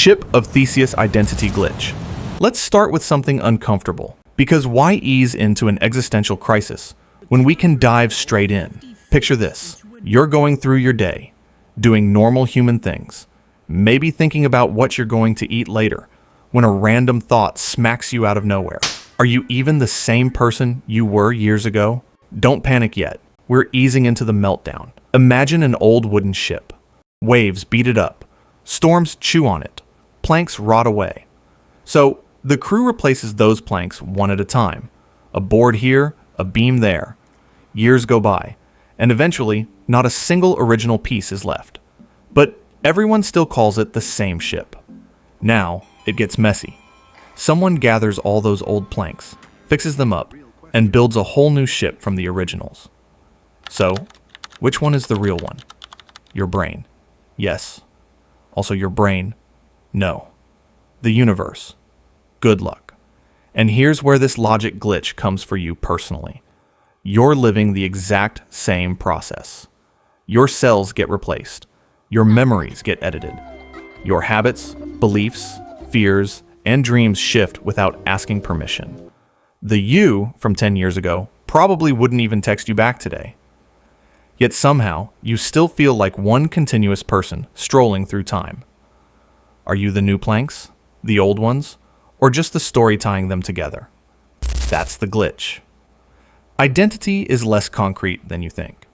Ship of Theseus identity glitch. Let's start with something uncomfortable, because why ease into an existential crisis when we can dive straight in? Picture this. You're going through your day, doing normal human things, maybe thinking about what you're going to eat later, when a random thought smacks you out of nowhere. Are you even the same person you were years ago? Don't panic yet. We're easing into the meltdown. Imagine an old wooden ship. Waves beat it up. Storms chew on it. Planks rot away. So the crew replaces those planks one at a time. A board here, a beam there. Years go by, and eventually, not a single original piece is left. But everyone still calls it the same ship. Now, it gets messy. Someone gathers all those old planks, fixes them up, and builds a whole new ship from the originals. So, which one is the real one? Your brain. Yes. Also your brain. No. The universe. Good luck. And here's where this logic glitch comes for you personally. You're living the exact same process. Your cells get replaced. Your memories get edited. Your habits, beliefs, fears, and dreams shift without asking permission. The you from 10 years ago probably wouldn't even text you back today. Yet somehow, you still feel like one continuous person strolling through time. Are you the new planks, the old ones, or just the story tying them together? That's the glitch. Identity is less concrete than you think.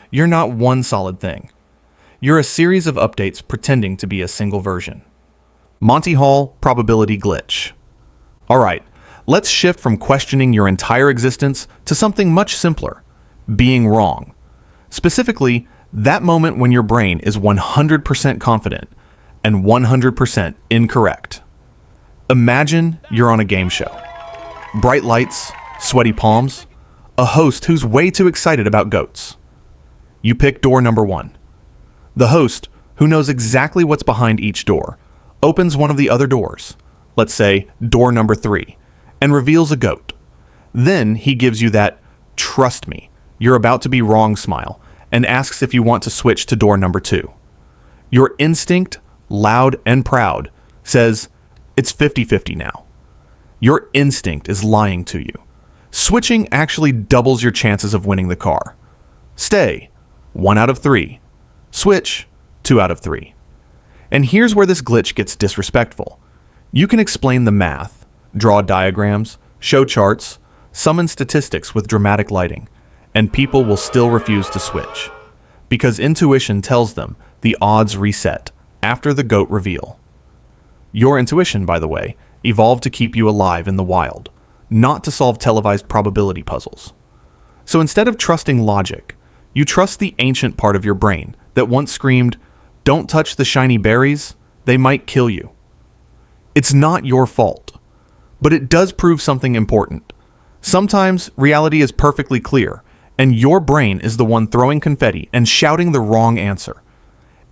You're not one solid thing. You're a series of updates pretending to be a single version. Monty Hall probability glitch. Alright, let's shift from questioning your entire existence to something much simpler, being wrong. Specifically, that moment when your brain is 100% confident and 100% incorrect. Imagine you're on a game show. Bright lights, sweaty palms, a host who's way too excited about goats. You pick door number 1. The host, who knows exactly what's behind each door, opens one of the other doors, let's say door number 3, and reveals a goat. Then he gives you that, "Trust me, you're about to be wrong" smile, and asks if you want to switch to door number 2. Your instinct, loud and proud, says, it's 50-50 now. Your instinct is lying to you. Switching actually doubles your chances of winning the car. Stay, 1 out of 3. Switch, 2 out of 3. And here's where this glitch gets disrespectful. You can explain the math, draw diagrams, show charts, summon statistics with dramatic lighting, and people will still refuse to switch. Because intuition tells them the odds reset after the goat reveal. Your intuition, by the way, evolved to keep you alive in the wild, not to solve televised probability puzzles. So instead of trusting logic, you trust the ancient part of your brain that once screamed, "Don't touch the shiny berries, they might kill you." It's not your fault, but it does prove something important. Sometimes reality is perfectly clear, and your brain is the one throwing confetti and shouting the wrong answer.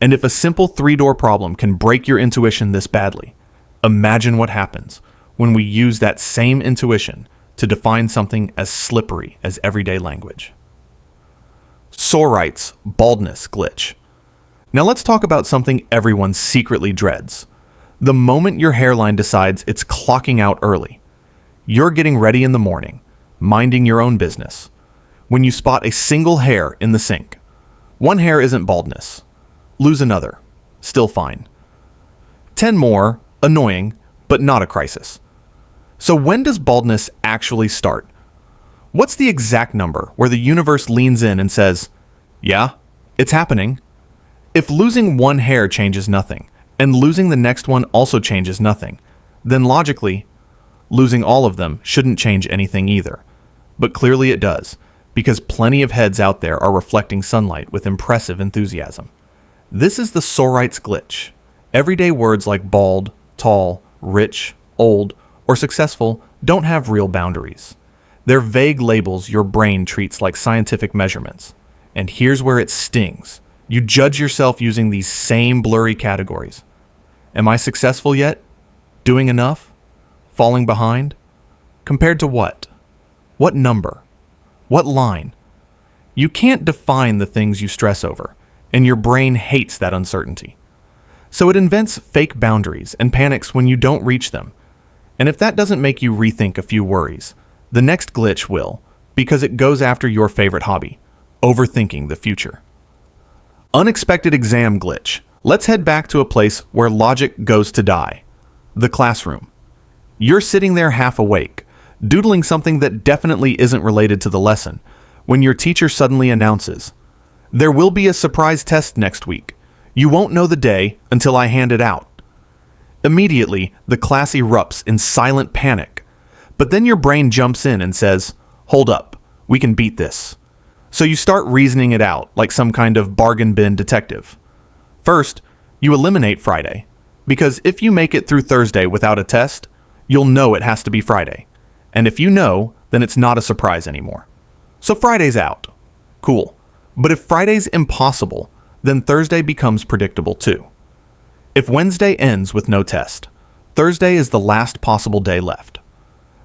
And if a simple 3-door problem can break your intuition this badly, imagine what happens when we use that same intuition to define something as slippery as everyday language. Sorite's baldness glitch. Now let's talk about something everyone secretly dreads. The moment your hairline decides it's clocking out early. You're getting ready in the morning, minding your own business, when you spot a single hair in the sink. One hair isn't baldness. Lose another. Still fine. 10 more, annoying, but not a crisis. So when does baldness actually start? What's the exact number where the universe leans in and says, yeah, it's happening? If losing one hair changes nothing, and losing the next one also changes nothing, then logically, losing all of them shouldn't change anything either. But clearly it does, because plenty of heads out there are reflecting sunlight with impressive enthusiasm. This is the Sorite's glitch. Everyday words like bald, tall, rich, old, or successful don't have real boundaries. They're vague labels your brain treats like scientific measurements. And here's where it stings. You judge yourself using these same blurry categories. Am I successful yet? Doing enough? Falling behind? Compared to what? What number? What line? You can't define the things you stress over, and your brain hates that uncertainty. So it invents fake boundaries and panics when you don't reach them. And if that doesn't make you rethink a few worries, the next glitch will, because it goes after your favorite hobby, overthinking the future. Unexpected exam glitch. Let's head back to a place where logic goes to die. The classroom. You're sitting there half awake, doodling something that definitely isn't related to the lesson, when your teacher suddenly announces, "There will be a surprise test next week. You won't know the day until I hand it out." Immediately, the class erupts in silent panic. But then your brain jumps in and says, "Hold up, we can beat this." So you start reasoning it out like some kind of bargain bin detective. First, you eliminate Friday, because if you make it through Thursday without a test, you'll know it has to be Friday. And if you know, then it's not a surprise anymore. So Friday's out. Cool. But if Friday's impossible, then Thursday becomes predictable too. If Wednesday ends with no test, Thursday is the last possible day left.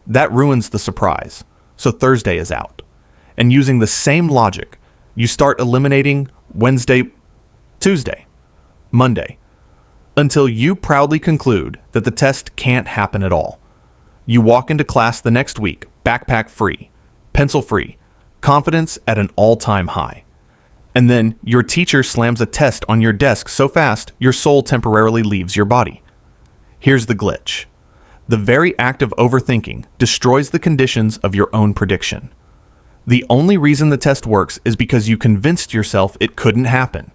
That ruins the surprise, so Thursday is out. And using the same logic, you start eliminating Wednesday, Tuesday, Monday, until you proudly conclude that the test can't happen at all. You walk into class the next week, backpack free, pencil free, confidence at an all-time high. And then your teacher slams a test on your desk so fast your soul temporarily leaves your body. Here's the glitch. The very act of overthinking destroys the conditions of your own prediction. The only reason the test works is because you convinced yourself it couldn't happen.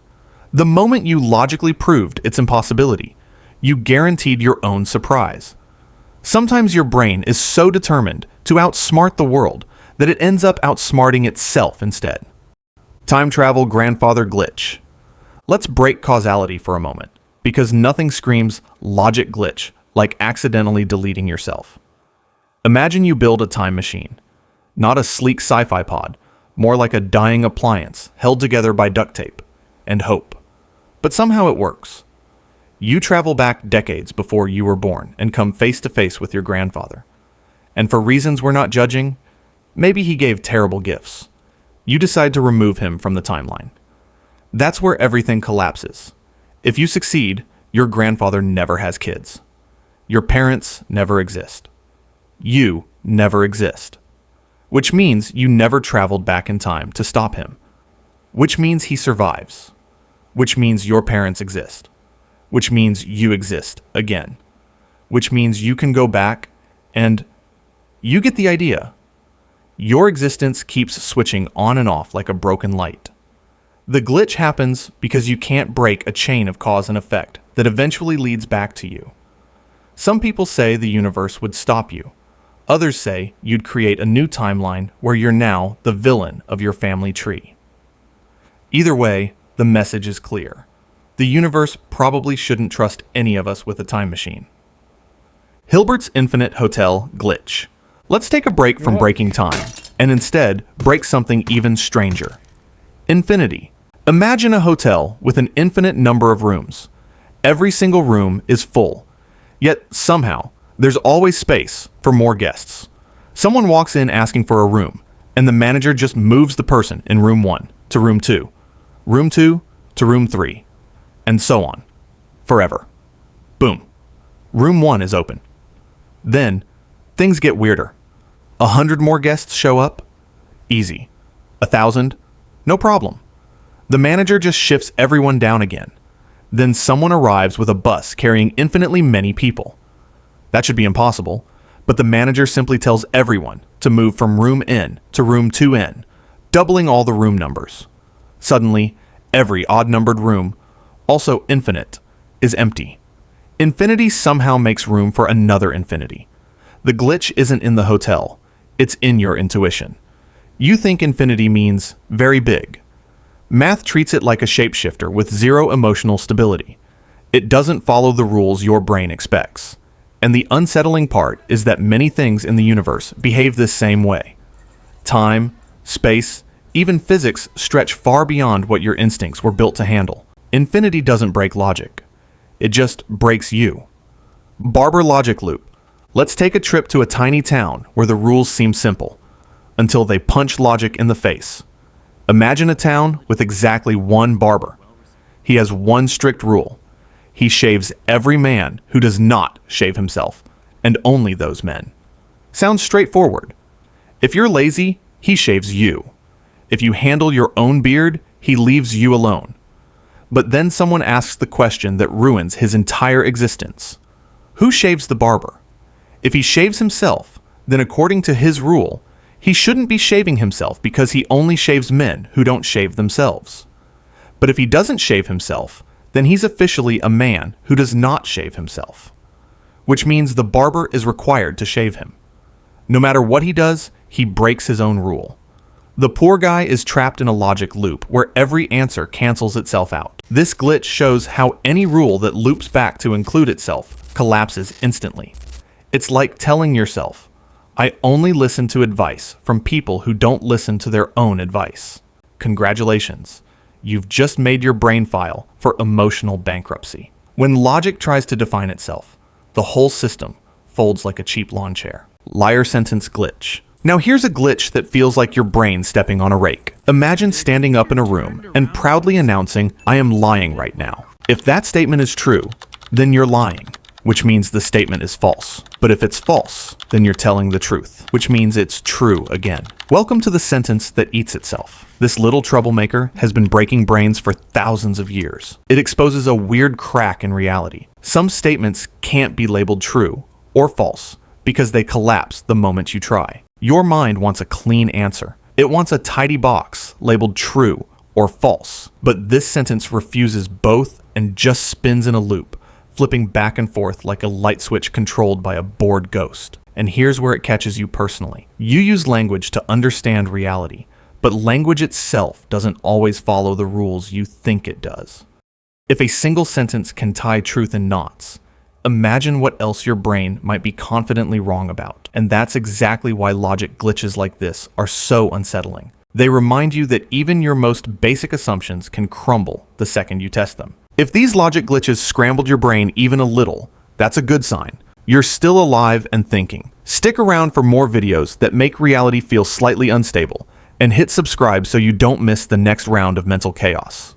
The moment you logically proved its impossibility, you guaranteed your own surprise. Sometimes your brain is so determined to outsmart the world that it ends up outsmarting itself instead. Time travel grandfather glitch. Let's break causality for a moment, because nothing screams logic glitch like accidentally deleting yourself. Imagine you build a time machine. Not a sleek sci-fi pod, more like a dying appliance held together by duct tape and hope. But somehow it works. You travel back decades before you were born and come face to face with your grandfather. And for reasons we're not judging, maybe he gave terrible gifts. You decide to remove him from the timeline. That's where everything collapses. If you succeed, your grandfather never has kids. Your parents never exist. You never exist. Which means you never traveled back in time to stop him. Which means he survives. Which means your parents exist. Which means you exist again. Which means you can go back and you get the idea. Your existence keeps switching on and off like a broken light. The glitch happens because you can't break a chain of cause and effect that eventually leads back to you. Some people say the universe would stop you. Others say you'd create a new timeline where you're now the villain of your family tree. Either way, the message is clear. The universe probably shouldn't trust any of us with a time machine. Hilbert's Infinite Hotel glitch. Let's take a break from breaking time, and instead break something even stranger. Infinity. Imagine a hotel with an infinite number of rooms. Every single room is full, yet somehow there's always space for more guests. Someone walks in asking for a room, and the manager just moves the person in room 1 to room 2 to room 3, and so on. Forever. Boom. Room 1 is open. Then, things get weirder. 100 more guests show up? Easy. 1,000? No problem. The manager just shifts everyone down again. Then someone arrives with a bus carrying infinitely many people. That should be impossible, but the manager simply tells everyone to move from room N to room 2N, doubling all the room numbers. Suddenly, every odd-numbered room, also infinite, is empty. Infinity somehow makes room for another infinity. The glitch isn't in the hotel, it's in your intuition. You think infinity means very big. Math treats it like a shapeshifter with zero emotional stability. It doesn't follow the rules your brain expects. And the unsettling part is that many things in the universe behave this same way. Time, space, even physics stretch far beyond what your instincts were built to handle. Infinity doesn't break logic. It just breaks you. Barber logic loop. Let's take a trip to a tiny town where the rules seem simple, until they punch logic in the face. Imagine a town with exactly one barber. He has one strict rule. he shaves every man who does not shave himself, and only those men. Sounds straightforward. If you're lazy, he shaves you. If you handle your own beard, he leaves you alone. But then someone asks the question that ruins his entire existence. Who shaves the barber? If he shaves himself, then according to his rule, he shouldn't be shaving himself because he only shaves men who don't shave themselves. But if he doesn't shave himself, then he's officially a man who does not shave himself, which means the barber is required to shave him. No matter what he does, he breaks his own rule. The poor guy is trapped in a logic loop where every answer cancels itself out. This glitch shows how any rule that loops back to include itself collapses instantly. It's like telling yourself, I only listen to advice from people who don't listen to their own advice. Congratulations, you've just made your brain file for emotional bankruptcy. When logic tries to define itself, the whole system folds like a cheap lawn chair. Liar sentence glitch. Now here's a glitch that feels like your brain stepping on a rake. Imagine standing up in a room and proudly announcing, I am lying right now. If that statement is true, then you're lying, which means the statement is false. But if it's false, then you're telling the truth, which means it's true again. Welcome to the sentence that eats itself. This little troublemaker has been breaking brains for thousands of years. It exposes a weird crack in reality. Some statements can't be labeled true or false because they collapse the moment you try. Your mind wants a clean answer. It wants a tidy box labeled true or false. But this sentence refuses both and just spins in a loop, flipping back and forth like a light switch controlled by a bored ghost. And here's where it catches you personally. You use language to understand reality, but language itself doesn't always follow the rules you think it does. If a single sentence can tie truth in knots, imagine what else your brain might be confidently wrong about. And that's exactly why logic glitches like this are so unsettling. They remind you that even your most basic assumptions can crumble the second you test them. If these logic glitches scrambled your brain even a little, that's a good sign. You're still alive and thinking. Stick around for more videos that make reality feel slightly unstable, and hit subscribe so you don't miss the next round of mental chaos.